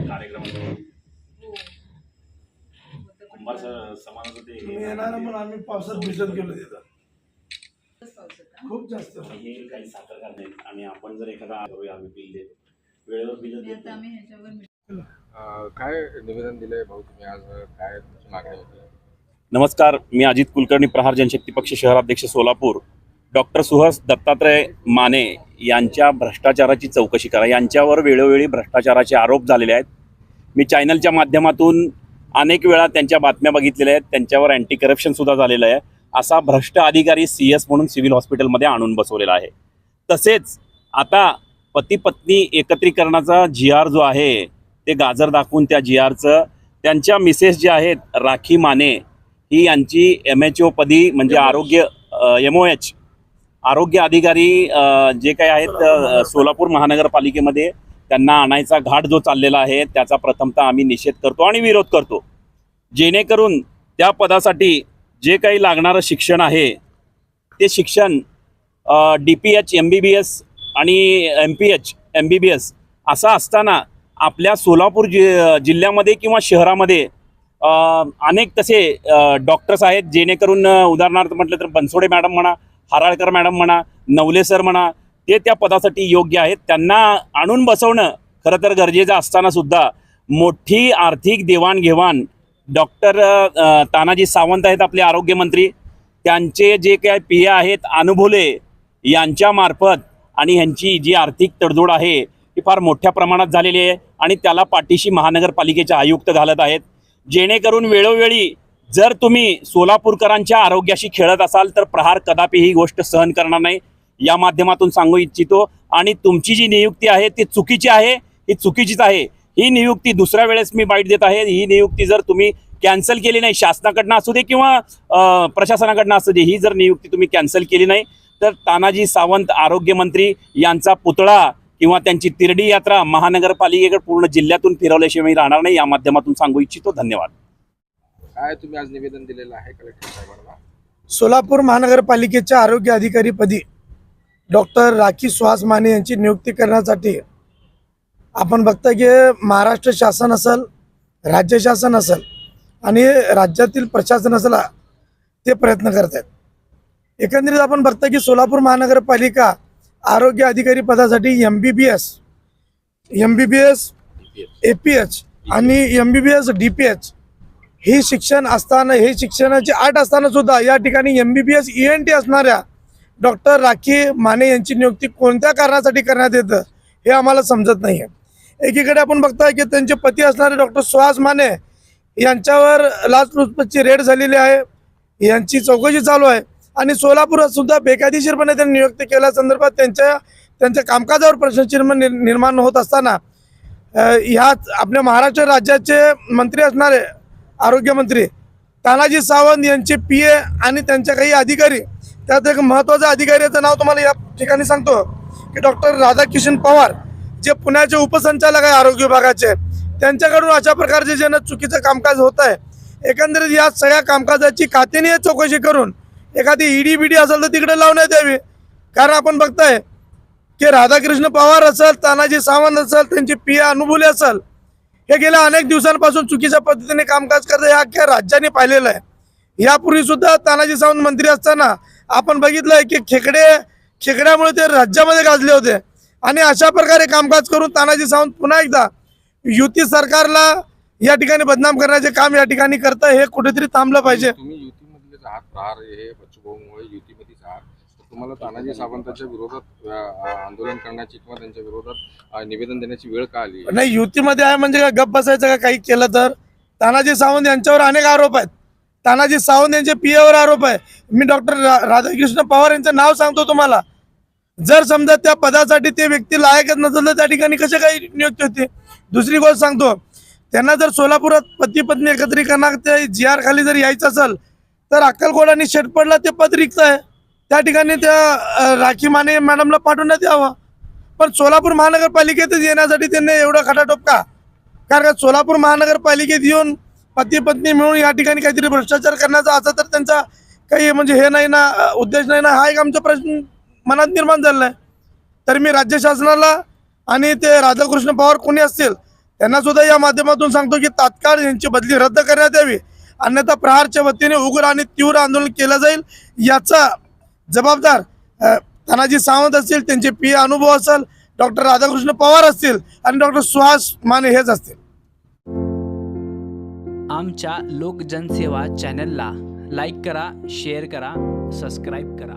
कार्यक्रमात कुंभार समाजाचं ते येणार म्हणून आम्ही पावसात भिजत गेलो तिथं खूप जास्त हे काही साखर नाही आणि आपण जर एखादा आम्ही बिल देतो वेळेवर बिल देतो. काय निवेदन दिलंय भाऊ तुम्ही आज, काय तुमची मागणी होती? नमस्कार, मी अजित कुलकर्णी, प्रहार जनशक्ती पक्ष शहराध्यक्ष सोलापूर. डॉक्टर सुहास दत्तात्रय माने यांच्या भ्रष्टाचाराची चौकशी करा. यांच्यावर वेळोवेळी भ्रष्टाचाराचे आरोप झालेले आहेत. मी चॅनलच्या माध्यमातून अनेक वेळा त्यांच्या बातम्या बघितलेल्या आहेत. त्यांच्यावर अँटी करप्शनसुद्धा झालेलं आहे. असा भ्रष्ट अधिकारी CS म्हणून सिव्हिल हॉस्पिटलमध्ये आणून बसवलेला आहे. तसेच आता पती पत्नी एकत्रीकरणाचा GR जो आहे ते गाजर दाखवून त्या GRचं त्यांच्या मिसेस जे आहेत राखी माने ही यांची MHO पदी म्हणजे आरोग्य MOH आरोग्य अधिकारी जे काही आहेत सोलापूर महानगरपालिकेमध्ये त्यांना आणायचा घाट जो चाललेला आहे त्याचा प्रथमतः आम्ही निषेध करतो आणि विरोध करतो. जेणेकरून त्या पदासाठी जे काही लागणारं शिक्षण आहे ते शिक्षण DPH MBBS आणि MPH MBBS असं असताना आपल्या सोलापूर जिल्ह्यामध्ये किंवा शहरामध्ये अनेक तसे डॉक्टर्स आहेत जेणेकरून उदाहरणार्थ म्हटलं तर बनसोडे मॅडम म्हणा, हराळकर मॅडम म्हणा, नवले सर म्हणा, ते त्या पदासाठी योग्य आहेत. त्यांना आणून बसवणं खरं तर गरजेचं असताना सुद्धा मोठी आर्थिक देवाणघेवाण डॉक्टर तानाजी सावंत आहेत आपले आरोग्यमंत्री, त्यांचे जे काही PA आहेत अनुभोले यांच्यामार्फत आणि ह्यांची जी आर्थिक तडजोड आहे ती फार मोठ्या प्रमाणात झालेली आहे आणि त्याला पाठीशी महानगरपालिकेचे आयुक्त घालत आहेत. जेणेकरून वेळोवेळी जर तुम्ही सोलापूरकरांच्या आरोग्याशी खेळत असाल तर प्रहार कदापि ही गोष्ट सहन करणार नाही, या माध्यमातून सांगू इच्छितो. आणि तुमची जी नियुक्ती आहे ती चुकीची आहे, ही चुकीचीच आहे. ही नियुक्ती दुसऱ्या वेळेस मी बाईट देत आहे, ही नियुक्ती जर तुम्ही कॅन्सल केली नाही, शासनाकडनं असू दे किंवा प्रशासनाकडनं असू दे, ही जर नियुक्ती तुम्ही कॅन्सल केली नाही तर तानाजी सावंत आरोग्यमंत्री यांचा पुतळा किंवा त्यांची तिरडी यात्रा महानगरपालिकेकडे पूर्ण जिल्ह्यातून फिरवल्याशिवाय राहणार नाही, या माध्यमातून सांगू इच्छितो. धन्यवाद. काय तुम्ही आज निवेदन दिलेलं आहे कलेक्टर साहेबांना? सोलापूर महानगरपालिकेच्या आरोग्य अधिकारीपदी डॉक्टर राखी सुहास माने यांची नियुक्ती करण्यासाठी आपण बघता की महाराष्ट्र शासन असेल, राज्य शासन असेल आणि राज्यातील प्रशासन असेल ते प्रयत्न करत आहेत. एकंदरीत आपण बघता की सोलापूर महानगरपालिका आरोग्य अधिकारी पदासाठी MBBS APH आणि MBBS DPH ही शिक्षण असताना, हे शिक्षणाची अट असताना सुद्धा या ठिकाणी MBBS ENT असणाऱ्या डॉक्टर राखी माने यांची नियुक्ती कोणत्या कारणासाठी करण्यात येतं हे आम्हाला समजत नाही आहे. एकीकडे आपण बघताय की त्यांचे पती असणारे डॉक्टर सुहास माने यांच्यावर लाचलुचपतची रेड झालेली आहे, यांची चौकशी चालू आहे आणि सोलापुरात सुद्धा बेकायदेशीरपणे त्यांनी नियुक्ती केल्या संदर्भात त्यांच्या कामकाजावर प्रश्नचिन्ह निर्माण होत असताना ह्यात आपल्या महाराष्ट्र राज्याचे मंत्री असणारे आरोग्यमंत्री तानाजी सावंत यांचे PA आणि त्यांच्या काही अधिकारी, त्यात एक महत्त्वाचा अधिकाऱ्याचं नाव तुम्हाला या ठिकाणी सांगतो की डॉक्टर राधाकिशन पवार, जे पुण्याचे उपसंचालक आहे आरोग्य विभागाचे, त्यांच्याकडून अशा प्रकारचे जे चुकीचं कामकाज होत आहे. एकंदरीत या सगळ्या कामकाजाची कात्यानीय चौकशी करून एखादी ED असेल तर तिकडे लावण्यात यावी. कारण आपण बघताय की राधाकृष्ण पवार असेल, तानाजी सावंत असेल, त्यांचे PA अनुभोले असेल, हे गेल्या अनेक दिवसांपासून चुकीच्या पद्धतीने कामकाज करत हे अख्ख्या राज्याने पाहिलेलं आहे. यापूर्वी सुद्धा तानाजी सावंत मंत्री असताना आपण बघितलंय की खेकड्यामुळे ते राज्यामध्ये गाजले होते आणि अशा प्रकारे कामकाज करून तानाजी सावंत पुन्हा एकदा युती सरकारला या ठिकाणी बदनाम करण्याचे काम या ठिकाणी करत हे कुठेतरी थांबलं पाहिजे. तुम्ही युतीमधलेच आहात, प्रहार हे बच्चूभाऊमुळे युतीमध्येच आहात, तर तुम्हाला तानाजी सावंतांच्या विरोधात आंदोलन करण्याची किंवा त्यांच्या विरोधात निवेदन देण्याची वेळ का आली? नाही, युतीमध्ये आहे म्हणजे काय गप्प बसायचं का काही केलं तर? तानाजी सावंत यांच्यावर अनेक आरोप आहेत. तानाजी सावंत यांचे PAवर आरोप आहे. मी डॉक्टर राधाकृष्ण पवार यांचं नाव सांगतो तुम्हाला. जर समजा त्या पदासाठी ते व्यक्ती लायकच नसेल तर त्या ठिकाणी कशी काही नियुक्ती होती? दुसरी गोष्ट सांगतो, त्यांना जर सोलापुरात पती पत्नी एकत्रीकरणात GR खाली जर यायचं असेल तर अक्कलकोट आणि शेटपडला ते पद रिक्त आहे, त्या ठिकाणी त्या राखी माने मॅडमला पाठवण्यात यावं. पण सोलापूर महानगरपालिकेतच येण्यासाठी त्यांनी एवढा खटाटोप का? कारण सोलापूर महानगरपालिकेत येऊन पती पत्नी मिळून या ठिकाणी काहीतरी भ्रष्टाचार करण्याचा असा तर त्यांचा काही म्हणजे हे नाही ना, उद्देश नाही ना, हा एक आमचा प्रश्न मनात निर्माण झालेला आहे. तर मी राज्य शासनाला आणि ते राधाकृष्ण पवार कोणी असतील त्यांना सुद्धा या माध्यमातून सांगतो की तात्काळ यांची बदली रद्द करण्यात यावी, अन्यथा प्रहारच्या वतीने उग्र आणि तीव्र आंदोलन केलं जाईल. याचा जबाबदार तानाजी सावंत असतील, त्यांचे पी अनुभव असेल, डॉक्टर राधाकृष्ण पवार असतील आणि डॉक्टर सुहास माने हेच असतील. आमच्या लोकजनसेवा चॅनलला लाईक करा, शेअर करा, सबस्क्राईब करा.